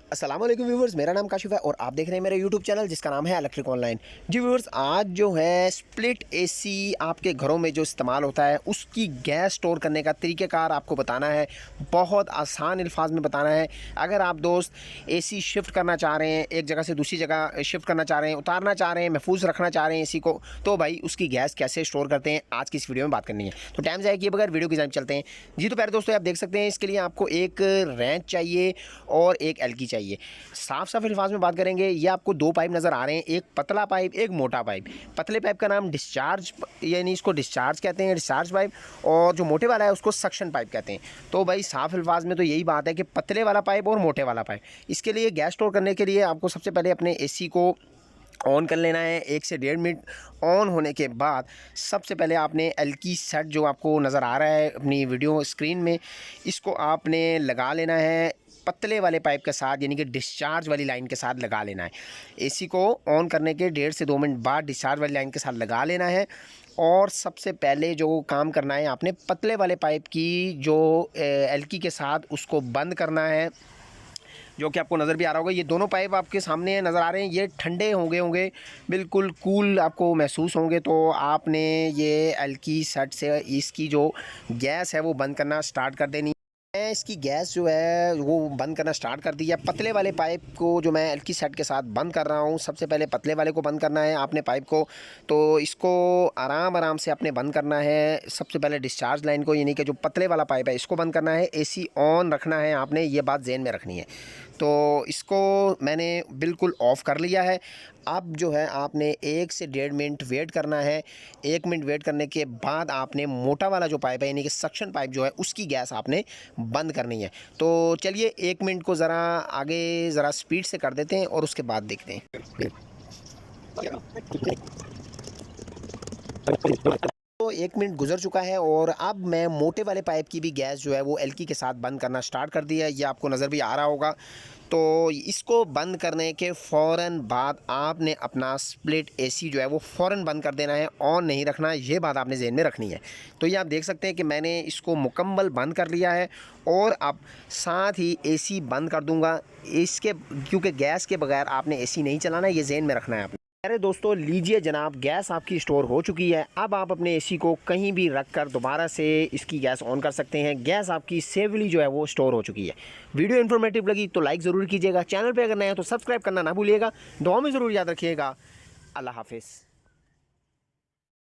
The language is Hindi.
अस्सलाम वालेकुम व्यूवर्स, मेरा नाम काशिफ है और आप देख रहे हैं मेरा यूट्यूब चैनल जिसका नाम है इलेक्ट्रिक ऑनलाइन। जी व्यूवर्स, आज जो है स्प्लिट एसी आपके घरों में जो इस्तेमाल होता है उसकी गैस स्टोर करने का तरीक़ाकार आपको बताना है। बहुत आसान अल्फाज में बताना है। अगर आप दोस्त एसी शिफ्ट करना चाह रहे हैं, एक जगह से दूसरी जगह शिफ्ट करना चाह रहे हैं, उतारना चाह रहे हैं, महफूज रखना चाह रहे हैं एसी को, तो भाई उसकी गैस कैसे स्टोर करते हैं आज की इस वीडियो में बात करनी है। तो टाइम ज़ाया किए बगैर वीडियो की जानिब चलते हैं। जी तो प्यारे दोस्तों, आप देख सकते हैं इसके लिए आपको एक रेंच चाहिए और एक एलकी चाहिए। साफ साफ अल्फाज में बात करेंगे, ये आपको दो पाइप नज़र आ रहे हैं, एक पतला पाइप एक मोटा पाइप। पतले पाइप का नाम डिस्चार्ज यानी इसको डिस्चार्ज कहते हैं, डिस्चार्ज पाइप, और जो मोटे वाला है उसको सक्शन पाइप कहते हैं। तो भाई साफ अल्फाज में तो यही बात है कि पतले वाला पाइप और मोटे वाला पाइप। इसके लिए गैस स्टोर करने के लिए आपको सबसे पहले अपने एसी को ऑन कर लेना है। 1 से 1.5 मिनट ऑन होने के बाद सबसे पहले आपने एलकी सेट जो आपको नज़र आ रहा है अपनी वीडियो स्क्रीन में, इसको आपने लगा लेना है पतले वाले पाइप के साथ, यानी कि डिस्चार्ज वाली लाइन के साथ लगा लेना है। एसी को ऑन करने के 1.5 से 2 मिनट बाद डिस्चार्ज वाली लाइन के साथ लगा लेना है। और सबसे पहले जो काम करना है, आपने पतले वाले पाइप की जो एलकी के साथ उसको बंद करना है, जो कि आपको नज़र भी आ रहा होगा। ये दोनों पाइप आपके सामने नज़र आ रहे हैं, ये ठंडे होंगे, बिल्कुल कूल आपको महसूस होंगे। तो आपने ये एलकी सेट से इसकी जो गैस है वो बंद करना स्टार्ट कर देनी है। इसकी गैस जो है वो बंद करना स्टार्ट कर दी है। पतले वाले पाइप को जो मैं एलकी सेट के साथ बंद कर रहा हूँ, सबसे पहले पतले वाले को बंद करना है आपने पाइप को। तो इसको आराम आराम से आपने बंद करना है। सबसे पहले डिस्चार्ज लाइन को, यानी कि जो पतले वाला पाइप है, इसको बंद करना है। एसी ऑन रखना है आपने, ये बात ज़हन में रखनी है। तो इसको मैंने बिल्कुल ऑफ़ कर लिया है। अब जो है आपने 1 से 1.5 मिनट वेट करना है। 1 मिनट वेट करने के बाद आपने मोटा वाला जो पाइप है, यानी कि सक्शन पाइप जो है, उसकी गैस आपने बंद करनी है। तो चलिए 1 मिनट को ज़रा आगे ज़रा स्पीड से कर देते हैं और उसके बाद देखते हैं। तो 1 मिनट गुजर चुका है और अब मैं मोटे वाले पाइप की भी गैस जो है वो एलकी के साथ बंद करना स्टार्ट कर दिया है। ये आपको नज़र भी आ रहा होगा। तो इसको बंद करने के फ़ौरन बाद आपने अपना स्प्लिट एसी जो है वो फ़ौरन बंद कर देना है, ऑन नहीं रखना है। ये बात आपने ज़हन में रखनी है। तो ये आप देख सकते हैं कि मैंने इसको मुकम्मल बंद कर लिया है और अब साथ ही एसी बंद कर दूँगा इसके, क्योंकि गैस के बगैर आपने एसी नहीं चलाना है, ये ज़हन में रखना है आपने। अरे दोस्तों, लीजिए जनाब, गैस आपकी स्टोर हो चुकी है। अब आप अपने एसी को कहीं भी रख कर दोबारा से इसकी गैस ऑन कर सकते हैं। गैस आपकी सेफली जो है वो स्टोर हो चुकी है। वीडियो इन्फॉर्मेटिव लगी तो लाइक ज़रूर कीजिएगा। चैनल पे अगर नए हैं तो सब्सक्राइब करना ना भूलिएगा। दुआ में ज़रूर याद रखिएगा। अल्लाह हाफिज़।